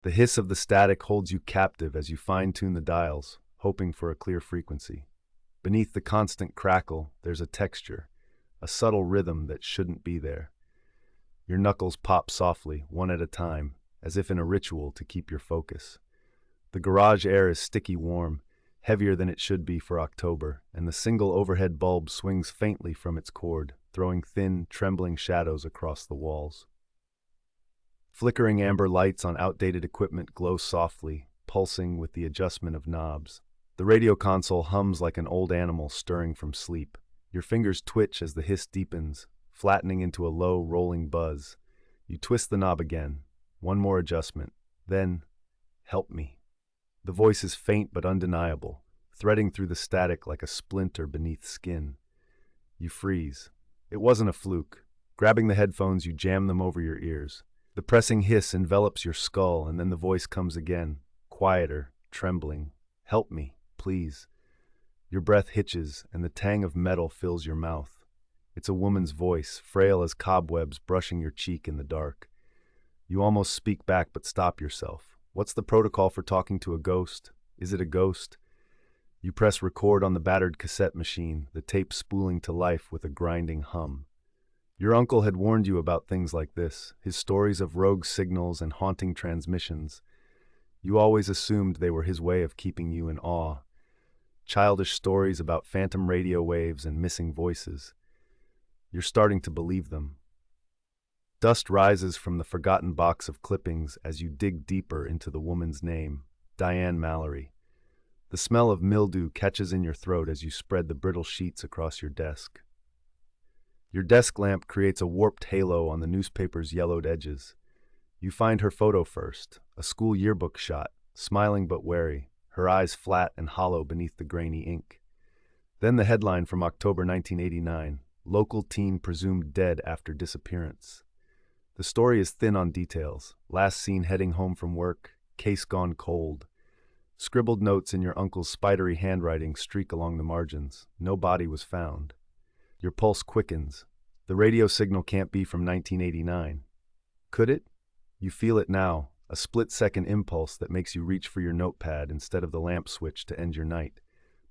The hiss of the static holds you captive as you fine-tune the dials, hoping for a clear frequency. Beneath the constant crackle, there's a texture, a subtle rhythm that shouldn't be there. Your knuckles pop softly, one at a time, as if in a ritual to keep your focus. The garage air is sticky warm, heavier than it should be for October, and the single overhead bulb swings faintly from its cord, throwing thin, trembling shadows across the walls. Flickering amber lights on outdated equipment glow softly, pulsing with the adjustment of knobs. The radio console hums like an old animal stirring from sleep. Your fingers twitch as the hiss deepens, flattening into a low, rolling buzz. You twist the knob again. One more adjustment. Then, help me. The voice is faint but undeniable, threading through the static like a splinter beneath skin. You freeze. It wasn't a fluke. Grabbing the headphones, you jam them over your ears. The pressing hiss envelops your skull, and then the voice comes again, quieter, trembling. Help me, please. Your breath hitches, and the tang of metal fills your mouth. It's a woman's voice, frail as cobwebs brushing your cheek in the dark. You almost speak back but stop yourself. What's the protocol for talking to a ghost? Is it a ghost? You press record on the battered cassette machine, the tape spooling to life with a grinding hum. Your uncle had warned you about things like this, his stories of rogue signals and haunting transmissions. You always assumed they were his way of keeping you in awe. Childish stories about phantom radio waves and missing voices. You're starting to believe them. Dust rises from the forgotten box of clippings as you dig deeper into the woman's name, Diane Mallory. The smell of mildew catches in your throat as you spread the brittle sheets across your desk. Your desk lamp creates a warped halo on the newspaper's yellowed edges. You find her photo first, a school yearbook shot, smiling but wary, her eyes flat and hollow beneath the grainy ink. Then the headline from October 1989, Local Teen Presumed Dead After Disappearance. The story is thin on details. Last seen heading home from work, case gone cold. Scribbled notes in your uncle's spidery handwriting streak along the margins. No body was found. Your pulse quickens. The radio signal can't be from 1989. Could it? You feel it now, a split-second impulse that makes you reach for your notepad instead of the lamp switch to end your night.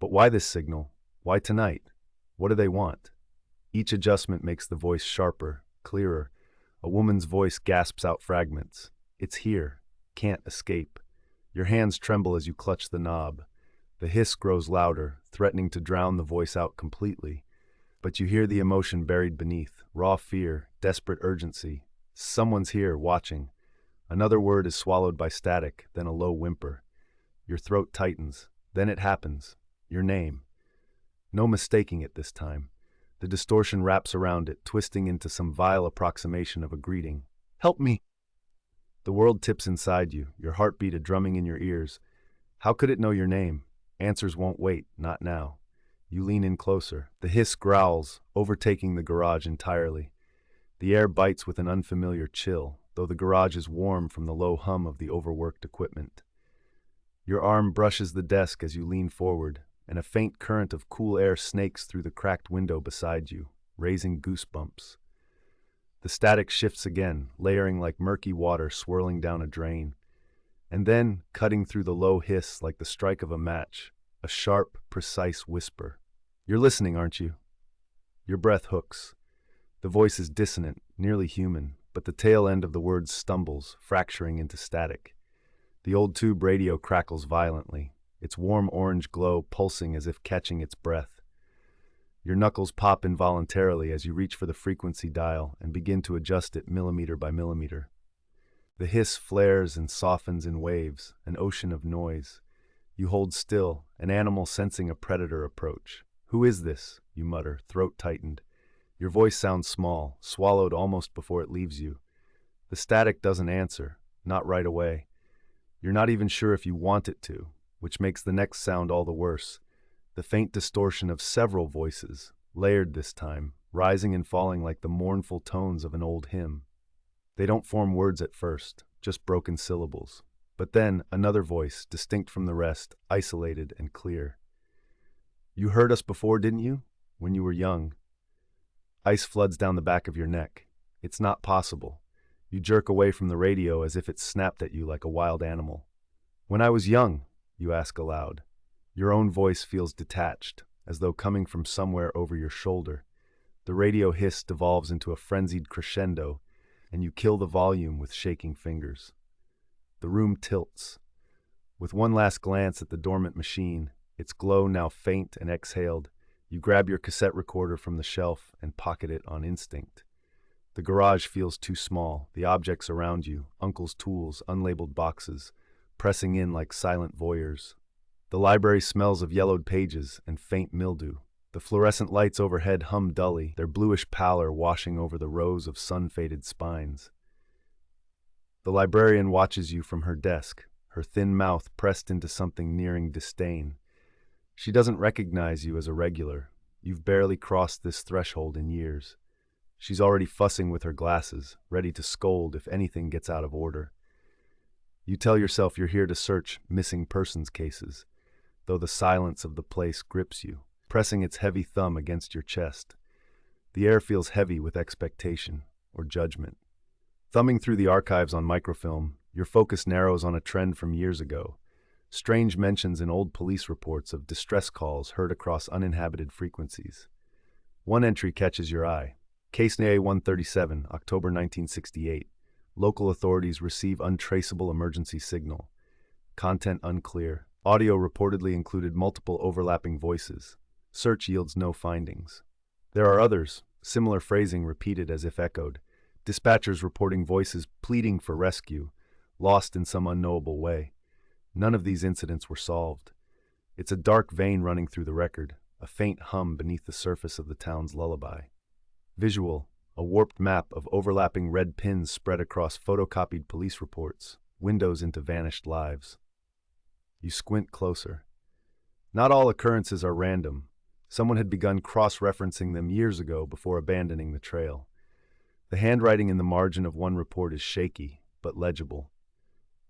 But why this signal? Why tonight? What do they want? Each adjustment makes the voice sharper, clearer. A woman's voice gasps out fragments. It's here. Can't escape. Your hands tremble as you clutch the knob. The hiss grows louder, threatening to drown the voice out completely. But you hear the emotion buried beneath, raw fear, desperate urgency. Someone's here, watching. Another word is swallowed by static, then a low whimper. Your throat tightens. Then it happens. Your name. No mistaking it this time. The distortion wraps around it, twisting into some vile approximation of a greeting. Help me! The world tips inside you, your heartbeat a drumming in your ears. How could it know your name? Answers won't wait, not now. You lean in closer. The hiss growls, overtaking the garage entirely. The air bites with an unfamiliar chill, though the garage is warm from the low hum of the overworked equipment. Your arm brushes the desk as you lean forward, and a faint current of cool air snakes through the cracked window beside you, raising goosebumps. The static shifts again, layering like murky water swirling down a drain. And then, cutting through the low hiss like the strike of a match, a sharp, precise whisper. You're listening, aren't you? Your breath hooks. The voice is dissonant, nearly human, but the tail end of the words stumbles, fracturing into static. The old tube radio crackles violently, its warm orange glow pulsing as if catching its breath. Your knuckles pop involuntarily as you reach for the frequency dial and begin to adjust it millimeter by millimeter. The hiss flares and softens in waves, an ocean of noise. You hold still, an animal sensing a predator approach. Who is this? You mutter, throat tightened. Your voice sounds small, swallowed almost before it leaves you. The static doesn't answer, not right away. You're not even sure if you want it to, which makes the next sound all the worse. The faint distortion of several voices, layered this time, rising and falling like the mournful tones of an old hymn. They don't form words at first, just broken syllables. But then, another voice, distinct from the rest, isolated and clear. You heard us before, didn't you? When you were young. Ice floods down the back of your neck. It's not possible. You jerk away from the radio as if it snapped at you like a wild animal. When I was young, you ask aloud. Your own voice feels detached, as though coming from somewhere over your shoulder. The radio hiss devolves into a frenzied crescendo, and you kill the volume with shaking fingers. The room tilts. With one last glance at the dormant machine, its glow now faint and exhaled, you grab your cassette recorder from the shelf and pocket it on instinct. The garage feels too small, the objects around you, uncle's tools, unlabeled boxes, pressing in like silent voyeurs. The library smells of yellowed pages and faint mildew. The fluorescent lights overhead hum dully, their bluish pallor washing over the rows of sun-faded spines. The librarian watches you from her desk, her thin mouth pressed into something nearing disdain. She doesn't recognize you as a regular. You've barely crossed this threshold in years. She's already fussing with her glasses, ready to scold if anything gets out of order. You tell yourself you're here to search missing persons cases, though the silence of the place grips you, pressing its heavy thumb against your chest. The air feels heavy with expectation or judgment. Thumbing through the archives on microfilm, your focus narrows on a trend from years ago. Strange mentions in old police reports of distress calls heard across uninhabited frequencies. One entry catches your eye. Case A137, October 1968. Local authorities receive untraceable emergency signal. Content unclear. Audio reportedly included multiple overlapping voices. Search yields no findings. There are others, similar phrasing repeated as if echoed. Dispatchers reporting voices pleading for rescue, lost in some unknowable way. None of these incidents were solved. It's a dark vein running through the record, a faint hum beneath the surface of the town's lullaby. Visual, a warped map of overlapping red pins spread across photocopied police reports, windows into vanished lives. You squint closer. Not all occurrences are random. Someone had begun cross-referencing them years ago before abandoning the trail. The handwriting in the margin of one report is shaky, but legible.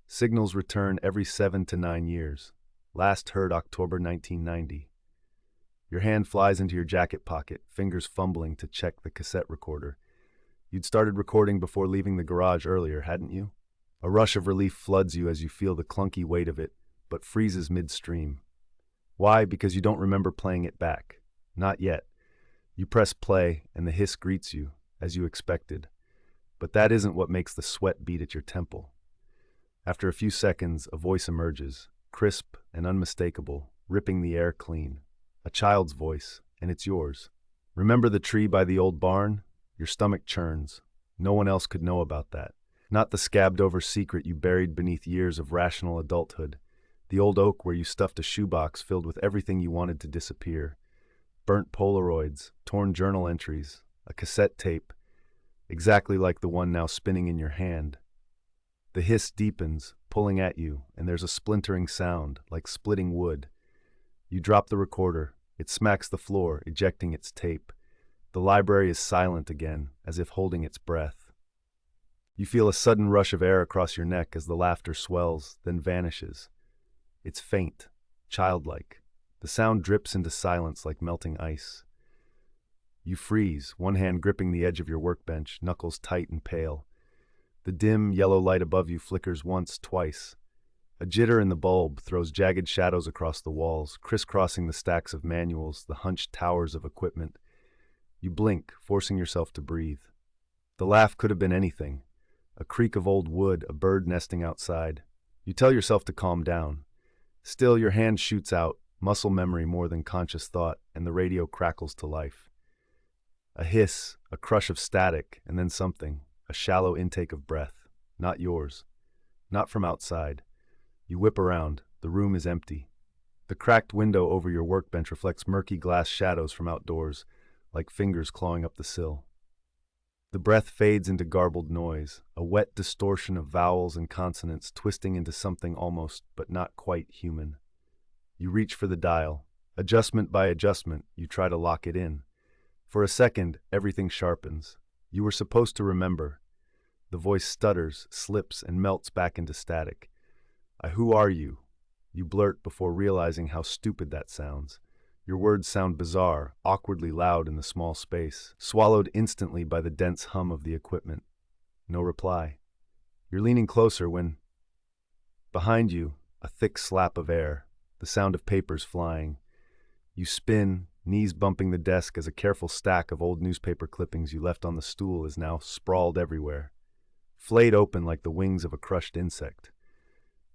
Signals return every 7 to 9 years. Last heard October 1990. Your hand flies into your jacket pocket, fingers fumbling to check the cassette recorder. You'd started recording before leaving the garage earlier, hadn't you? A rush of relief floods you as you feel the clunky weight of it, but freezes midstream. Why? Because you don't remember playing it back. Not yet. You press play, and the hiss greets you, as you expected. But that isn't what makes the sweat beat at your temple. After a few seconds, a voice emerges, crisp and unmistakable, ripping the air clean. A child's voice, and it's yours. Remember the tree by the old barn? Your stomach churns. No one else could know about that. Not the scabbed-over secret you buried beneath years of rational adulthood. The old oak where you stuffed a shoebox filled with everything you wanted to disappear. Burnt Polaroids, torn journal entries, a cassette tape, exactly like the one now spinning in your hand. The hiss deepens, pulling at you, and there's a splintering sound, like splitting wood. You drop the recorder. It smacks the floor, ejecting its tape. The library is silent again, as if holding its breath. You feel a sudden rush of air across your neck as the laughter swells, then vanishes. It's faint, childlike. The sound drips into silence like melting ice. You freeze, one hand gripping the edge of your workbench, knuckles tight and pale. The dim, yellow light above you flickers once, twice. A jitter in the bulb throws jagged shadows across the walls, crisscrossing the stacks of manuals, the hunched towers of equipment. You blink, forcing yourself to breathe. The laugh could have been anything. A creak of old wood, a bird nesting outside. You tell yourself to calm down. Still, your hand shoots out, muscle memory more than conscious thought, and the radio crackles to life. A hiss, a crush of static, and then something, a shallow intake of breath. Not yours. Not from outside. You whip around. The room is empty. The cracked window over your workbench reflects murky glass shadows from outdoors, like fingers clawing up the sill. The breath fades into garbled noise, a wet distortion of vowels and consonants twisting into something almost, but not quite, human. You reach for the dial. Adjustment by adjustment, you try to lock it in. For a second, everything sharpens. You were supposed to remember. The voice stutters, slips, and melts back into static. Who are you? You blurt before realizing how stupid that sounds. Your words sound bizarre, awkwardly loud in the small space, swallowed instantly by the dense hum of the equipment. No reply. You're leaning closer when, behind you, a thick slap of air, the sound of papers flying. You spin, knees bumping the desk as a careful stack of old newspaper clippings you left on the stool is now sprawled everywhere, flayed open like the wings of a crushed insect.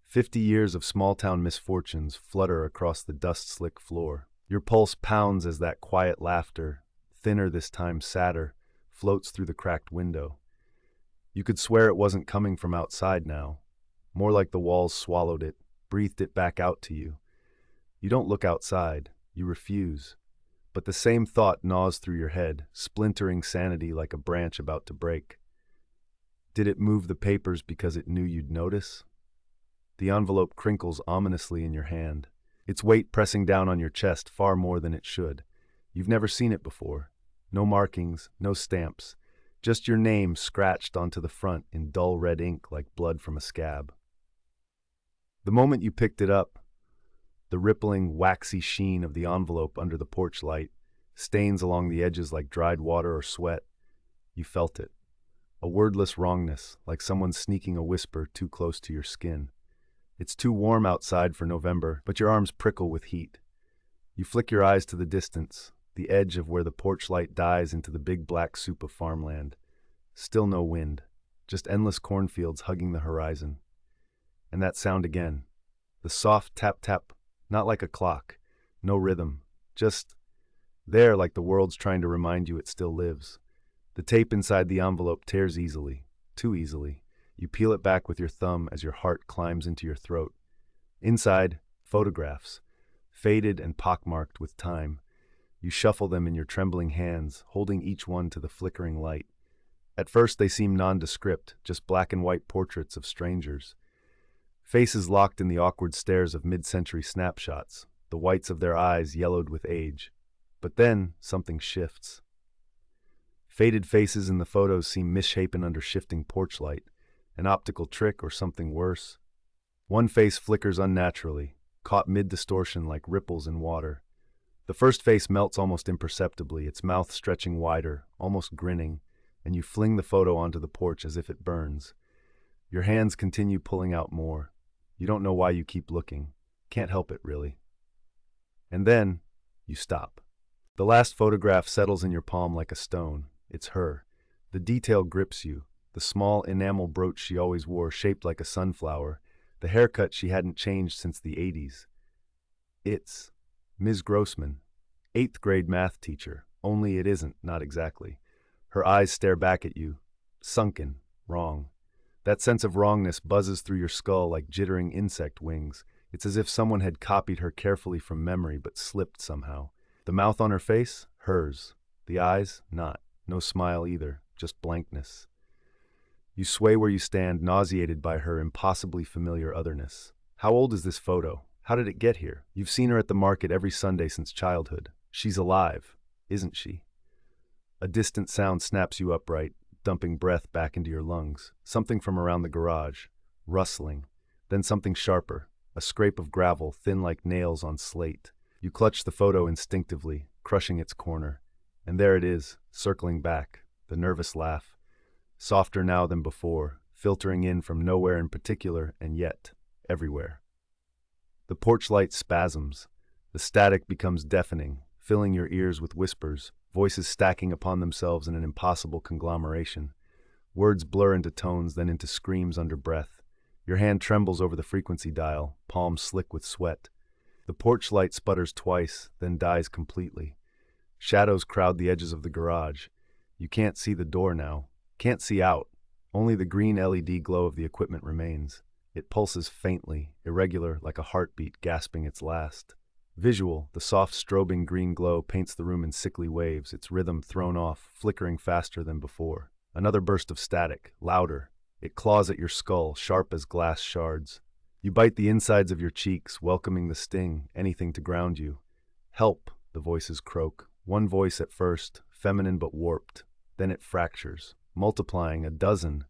50 years of small-town misfortunes flutter across the dust-slick floor. Your pulse pounds as that quiet laughter, thinner this time sadder, floats through the cracked window. You could swear it wasn't coming from outside now. More like the walls swallowed it, breathed it back out to you. You don't look outside. You refuse. But the same thought gnaws through your head, splintering sanity like a branch about to break. Did it move the papers because it knew you'd notice? The envelope crinkles ominously in your hand, its weight pressing down on your chest far more than it should. You've never seen it before. No markings, no stamps, just your name scratched onto the front in dull red ink like blood from a scab. The moment you picked it up, the rippling, waxy sheen of the envelope under the porch light, stains along the edges like dried water or sweat, you felt it. A wordless wrongness, like someone sneaking a whisper too close to your skin. It's too warm outside for November, but your arms prickle with heat. You flick your eyes to the distance, the edge of where the porch light dies into the big black soup of farmland. Still no wind, just endless cornfields hugging the horizon. And that sound again, the soft tap-tap, not like a clock, no rhythm, just there like the world's trying to remind you it still lives. The tape inside the envelope tears easily, too easily. You peel it back with your thumb as your heart climbs into your throat. Inside, photographs, faded and pockmarked with time. You shuffle them in your trembling hands, holding each one to the flickering light. At first they seem nondescript, just black and white portraits of strangers. Faces locked in the awkward stares of mid-century snapshots, the whites of their eyes yellowed with age. But then, something shifts. Faded faces in the photos seem misshapen under shifting porch light, an optical trick or something worse. One face flickers unnaturally, caught mid-distortion like ripples in water. The first face melts almost imperceptibly, its mouth stretching wider, almost grinning, and you fling the photo onto the porch as if it burns. Your hands continue pulling out more. You don't know why you keep looking. Can't help it, really. And then, you stop. The last photograph settles in your palm like a stone. It's her. The detail grips you. The small enamel brooch she always wore, shaped like a sunflower. The haircut she hadn't changed since the 80s. It's Ms. Grossman, 8th grade math teacher. Only it isn't, not exactly. Her eyes stare back at you. Sunken. Wrong. That sense of wrongness buzzes through your skull like jittering insect wings. It's as if someone had copied her carefully from memory but slipped somehow. The mouth on her face? Hers. The eyes? Not. No smile either, just blankness. You sway where you stand, nauseated by her impossibly familiar otherness. How old is this photo? How did it get here? You've seen her at the market every Sunday since childhood. She's alive, isn't she? A distant sound snaps you upright, dumping breath back into your lungs. Something from around the garage, rustling. Then something sharper, a scrape of gravel, thin like nails on slate. You clutch the photo instinctively, crushing its corner. And there it is, circling back, the nervous laugh. Softer now than before, filtering in from nowhere in particular, and yet, everywhere. The porch light spasms. The static becomes deafening, filling your ears with whispers, voices stacking upon themselves in an impossible conglomeration. Words blur into tones, then into screams under breath. Your hand trembles over the frequency dial, palm slick with sweat. The porch light sputters twice, then dies completely. Shadows crowd the edges of the garage. You can't see the door now. Can't see out. Only the green LED glow of the equipment remains. It pulses faintly, irregular, like a heartbeat gasping its last. Visual, the soft strobing green glow paints the room in sickly waves, its rhythm thrown off, flickering faster than before. Another burst of static, louder. It claws at your skull, sharp as glass shards. You bite the insides of your cheeks, welcoming the sting, anything to ground you. Help, the voices croak. One voice at first, feminine but warped. Then it fractures, multiplying a dozen,